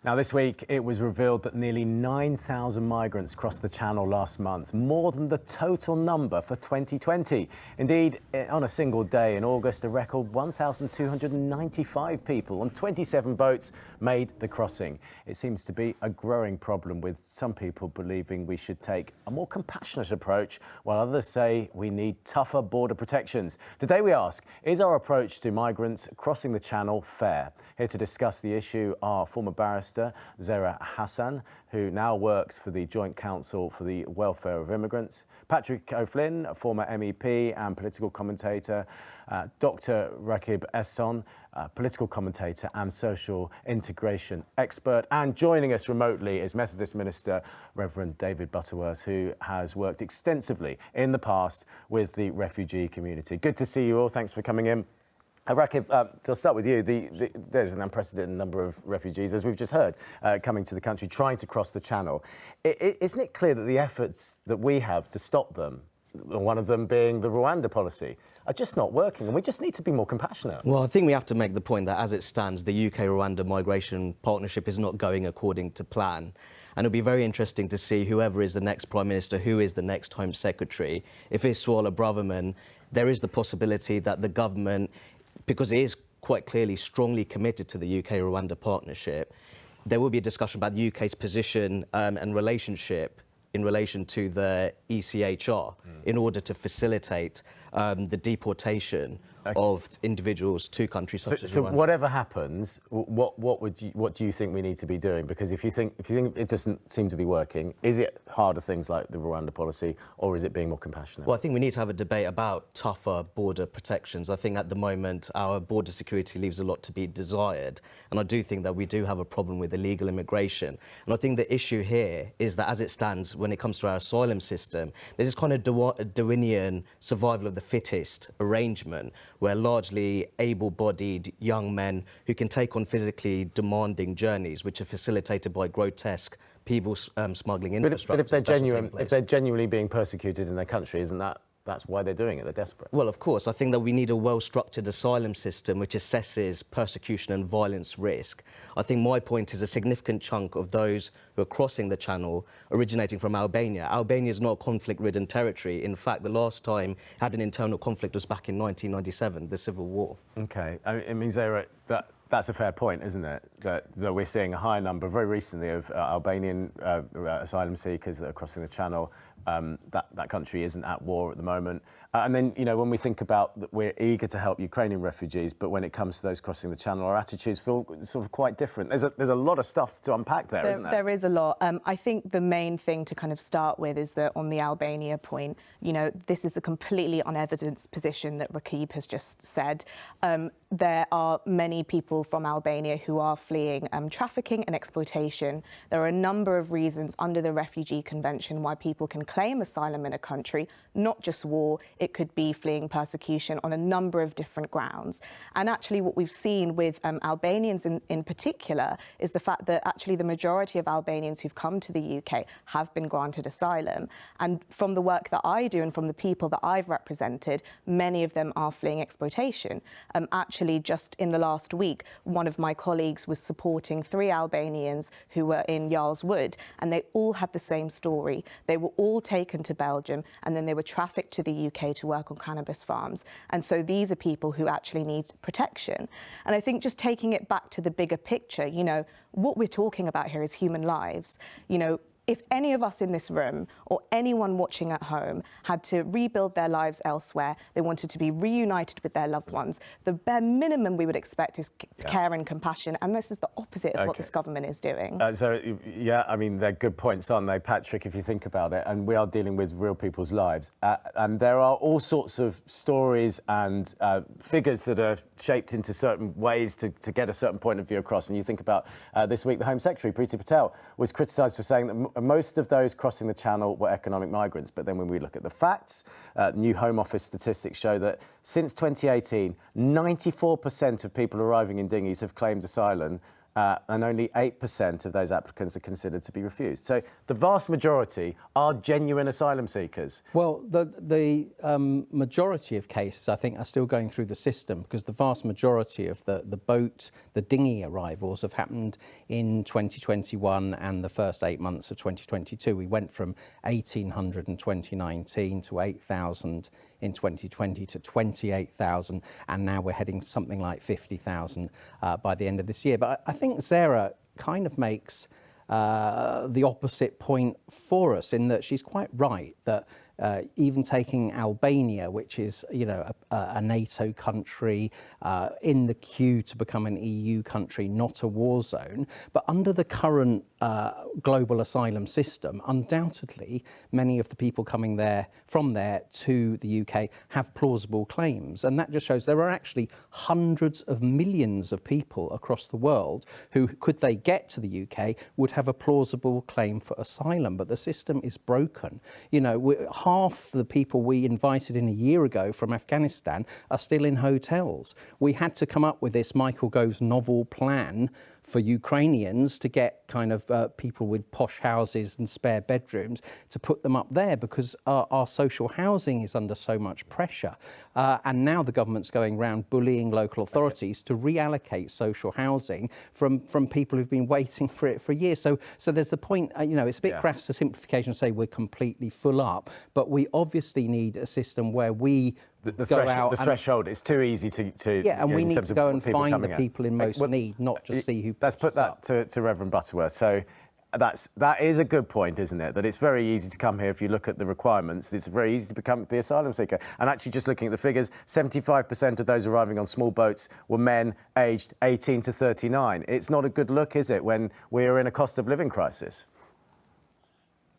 Now, this week, it was revealed that nearly 9,000 migrants crossed the Channel last month, more than the total number for 2020. Indeed, on a single day in August, a record 1,295 people on 27 boats made the crossing. It seems to be a growing problem, with some people believing we should take a more compassionate approach, while others say we need tougher border protections. Today we ask, is our approach to migrants crossing the Channel fair? Here to discuss the issue are former barrister Rakib Ehsan, who now works for the Joint Council for the Welfare of Immigrants, Patrick O'Flynn, a former MEP and political commentator, Dr. Rakib Ehsan, political commentator and social integration expert, and joining us remotely is Methodist Minister Reverend David Butterworth, who has worked extensively in the past with the refugee community. Good to see you all. Thanks for coming in. Rakib, to start with you, there's an unprecedented number of refugees, as we've just heard, coming to the country, trying to cross the Channel. Isn't it clear that the efforts that we have to stop them, one of them being the Rwanda policy, are just not working, and we just need to be more compassionate? Well, I think we have to make the point that, as it stands, the UK-Rwanda migration partnership is not going according to plan. And it'll be very interesting to see whoever is the next Prime Minister, who is the next Home Secretary. If it's Suella Braverman, there is the possibility that the government, because it is quite clearly strongly committed to the UK-Rwanda partnership, there will be a discussion about the UK's position and relationship in relation to the ECHR in order to facilitate the deportation of individuals to countries such as Rwanda. So whatever happens, what do you think we need to be doing? Because if you think it doesn't seem to be working, is it harder things like the Rwanda policy, or is it being more compassionate? Well, I think we need to have a debate about tougher border protections. I think at the moment our border security leaves a lot to be desired, and I do think that we do have a problem with illegal immigration. And I think the issue here is that, as it stands, when it comes to our asylum system, there's this kind of Darwinian survival of the fittest arrangement, where largely able-bodied young men who can take on physically demanding journeys, which are facilitated by grotesque people smuggling infrastructure. But if they're genuinely being persecuted in their country, isn't that's why they're doing it? They're desperate. Well, of course. I think that we need a well-structured asylum system which assesses persecution and violence risk. I think my point is a significant chunk of those who are crossing the Channel originating from Albania. Albania is not a conflict-ridden territory. In fact, the last time it had an internal conflict was back in 1997, the Civil War. OK. I mean, Zara, that's a fair point, isn't it? That we're seeing a high number, very recently, of Albanian asylum seekers that are crossing the Channel. That country isn't at war at the moment. And then, you know, when we think about that, we're eager to help Ukrainian refugees, but when it comes to those crossing the Channel, our attitudes feel sort of quite different. There's a lot of stuff to unpack there, isn't there? There is a lot. I think the main thing to kind of start with is that on the Albania point, you know, this is a completely unevidenced position that Rakib has just said. There are many people from Albania who are fleeing trafficking and exploitation. There are a number of reasons under the Refugee Convention why people can claim asylum in a country, not just war. It could be fleeing persecution on a number of different grounds. And actually what we've seen with Albanians in particular is the fact that actually the majority of Albanians who've come to the UK have been granted asylum. And from the work that I do and from the people that I've represented, many of them are fleeing exploitation. Actually, just in the last week, one of my colleagues was supporting 3 Albanians who were in Yarl's Wood, and they all had the same story. They were all taken to Belgium, and then they were trafficked to the UK to work on cannabis farms. And so these are people who actually need protection. And I think just taking it back to the bigger picture, you know, what we're talking about here is human lives. You know, if any of us in this room or anyone watching at home had to rebuild their lives elsewhere, they wanted to be reunited with their loved ones, the bare minimum we would expect is care and compassion. And this is the opposite of what this government is doing. Yeah, I mean, they're good points, aren't they, Patrick, if you think about it? And we are dealing with real people's lives. And there are all sorts of stories and figures that are shaped into certain ways to get a certain point of view across. And you think about this week, the Home Secretary, Priti Patel, was criticised for saying that most of those crossing the Channel were economic migrants. But then when we look at the facts, new Home Office statistics show that since 2018, 94% of people arriving in dinghies have claimed asylum, and only 8% of those applicants are considered to be refused. So the vast majority are genuine asylum seekers. Well, the majority of cases, I think, are still going through the system, because the vast majority of the dinghy arrivals have happened in 2021 and the first 8 months of 2022. We went from 1,800 in 2019 to 8,000 in 2020 to 28,000, and now we're heading to something like 50,000 by the end of this year. But I think Sarah kind of makes the opposite point for us, in that she's quite right that even taking Albania, which is, you know, a NATO country in the queue to become an EU country, not a war zone, but under the current global asylum system, undoubtedly many of the people coming from there to the UK have plausible claims, and that just shows there are actually hundreds of millions of people across the world who, could they get to the UK, would have a plausible claim for asylum. But the system is broken. You know, half the people we invited in a year ago from Afghanistan are still in hotels. We had to come up with this Michael Gove's novel plan for Ukrainians to get kind of people with posh houses and spare bedrooms to put them up there, because our social housing is under so much pressure. And now the government's going around bullying local authorities to reallocate social housing from people who've been waiting for it for years. So there's the point, you know, it's a bit crass to simplification to say we're completely full up, but we obviously need a system where we the threshold, it's too easy to yeah, and we need to go and find the in. people in most need, not just see who. Let's put that to Reverend Butterworth. So that is a good point, isn't it? That it's very easy to come here. If you look at the requirements, it's very easy to be asylum seeker. And actually, just looking at the figures, 75% of those arriving on small boats were men aged 18 to 39. It's not a good look, is it, when we're in a cost of living crisis?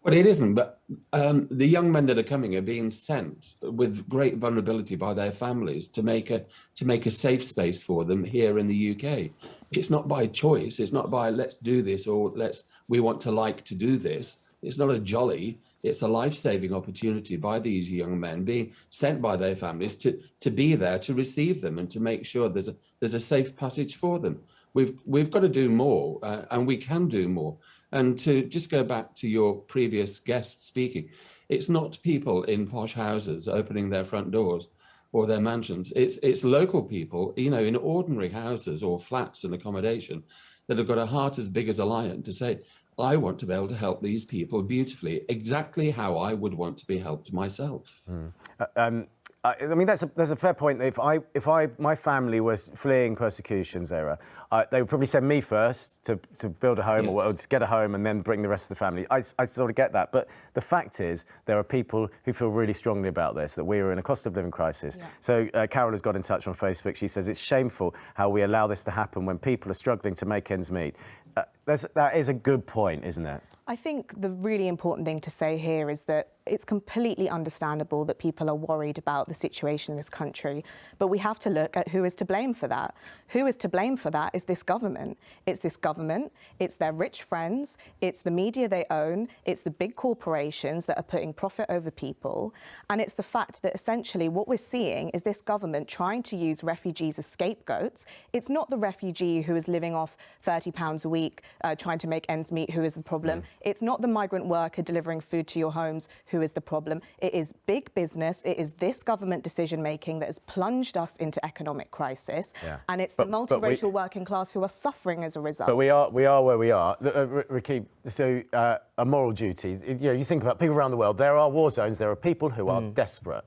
Well, it isn't, but the young men that are coming are being sent with great vulnerability by their families to make a safe space for them here in the UK. It's not by choice. It's not by let's do this or we want to like to do this. It's not a jolly. It's a life-saving opportunity by these young men being sent by their families to be there to receive them and to make sure there's a safe passage for them. We've got to do more, and we can do more. And to just go back to your previous guest speaking, it's not people in posh houses opening their front doors or their mansions. It's local people, you know, in ordinary houses or flats and accommodation that have got a heart as big as a lion to say, I want to be able to help these people beautifully, exactly how I would want to be helped myself. I mean, that's a fair point. If my family was fleeing persecution, Zara, they would probably send me first to build a home or just get a home and then bring the rest of the family. I sort of get that. But the fact is, there are people who feel really strongly about this, that we are in a cost of living crisis. Yeah. So Carol has got in touch on Facebook. She says it's shameful how we allow this to happen when people are struggling to make ends meet. That is a good point, isn't it? I think the really important thing to say here is that it's completely understandable that people are worried about the situation in this country, but we have to look at who is to blame for that. Who is to blame for that is this government. It's this government, it's their rich friends, it's the media they own, it's the big corporations that are putting profit over people, and it's the fact that essentially what we're seeing is this government trying to use refugees as scapegoats. It's not the refugee who is living off £30 a week trying to make ends meet who is the problem. It's not the migrant worker delivering food to your homes who is the problem. It is big business. It is this government decision-making that has plunged us into economic crisis. Yeah. And it's the multiracial working class who are suffering as a result. But we are where we are. Rakib, so a moral duty. You know, you think about people around the world, there are war zones, there are people who are desperate.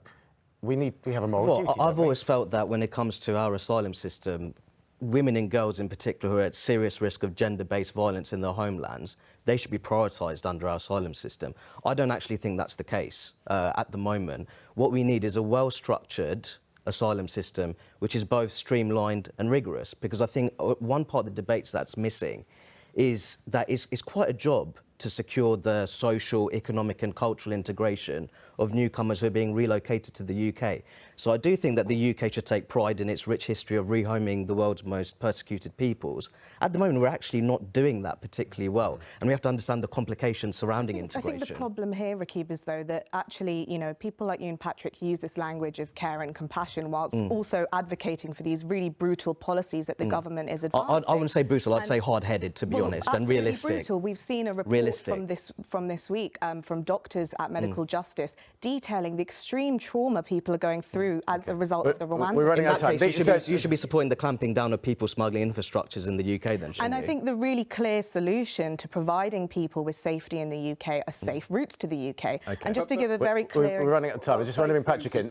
We have a moral duty. I've always felt that when it comes to our asylum system, women and girls in particular who are at serious risk of gender-based violence in their homelands, they should be prioritised under our asylum system. I don't actually think that's the case at the moment. What we need is a well-structured asylum system which is both streamlined and rigorous, because I think one part of the debates that's missing is that it's quite a job to secure the social, economic and cultural integration of newcomers who are being relocated to the UK. So I do think that the UK should take pride in its rich history of rehoming the world's most persecuted peoples. At the moment, we're actually not doing that particularly well, and we have to understand the complications surrounding integration. I think the problem here, Rakib, is though that actually, you know, people like you and Patrick use this language of care and compassion whilst also advocating for these really brutal policies that the government is advancing. I wouldn't say brutal, I'd say hard-headed, to be honest, and realistic. Brutal. We've seen a report from this week from doctors at Medical Justice detailing the extreme trauma people are going through as a result of the Rwanda. We're running out of time. You should be supporting the clamping down of people smuggling infrastructures in the UK then, shouldn't And I you? think the really clear solution to providing people with safety in the UK are safe routes to the UK. Okay. And just to give a very clear... We're running out of time. I just want to bring Patrick in.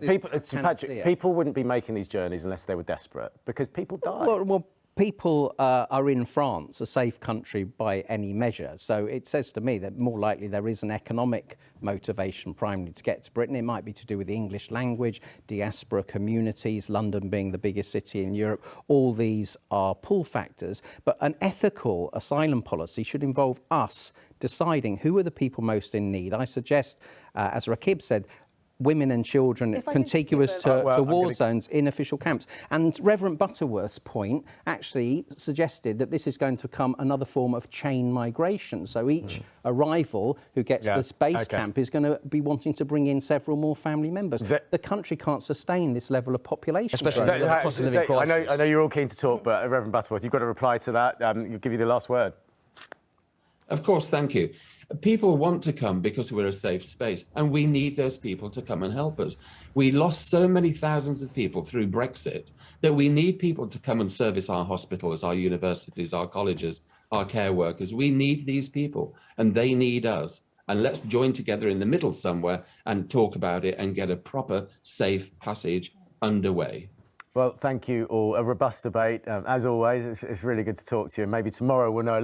Patrick, People wouldn't be making these journeys unless they were desperate, because people die. Well, people are in France, a safe country by any measure. So it says to me that more likely there is an economic motivation primarily to get to Britain. It might be to do with the English language, diaspora communities, London being the biggest city in Europe. All these are pull factors. But an ethical asylum policy should involve us deciding who are the people most in need. I suggest, as Rakib said, women and children contiguous to war zones in official camps. And Reverend Butterworth's point actually suggested that this is going to become another form of chain migration. So each arrival who gets this base camp is going to be wanting to bring in several more family members. The country can't sustain this level of population. Especially the cost of living crisis. I know you're all keen to talk, but Reverend Butterworth, you've got to reply to that. I'll give you the last word. Of course, thank you. People want to come because we're a safe space, and we need those people to come and help us. We lost so many thousands of people through Brexit that we need people to come and service our hospitals, our universities, our colleges, our care workers. We need these people, and they need us. And let's join together in the middle somewhere and talk about it and get a proper, safe passage underway. Well, thank you all. A robust debate. As always, it's really good to talk to you. Maybe tomorrow we'll know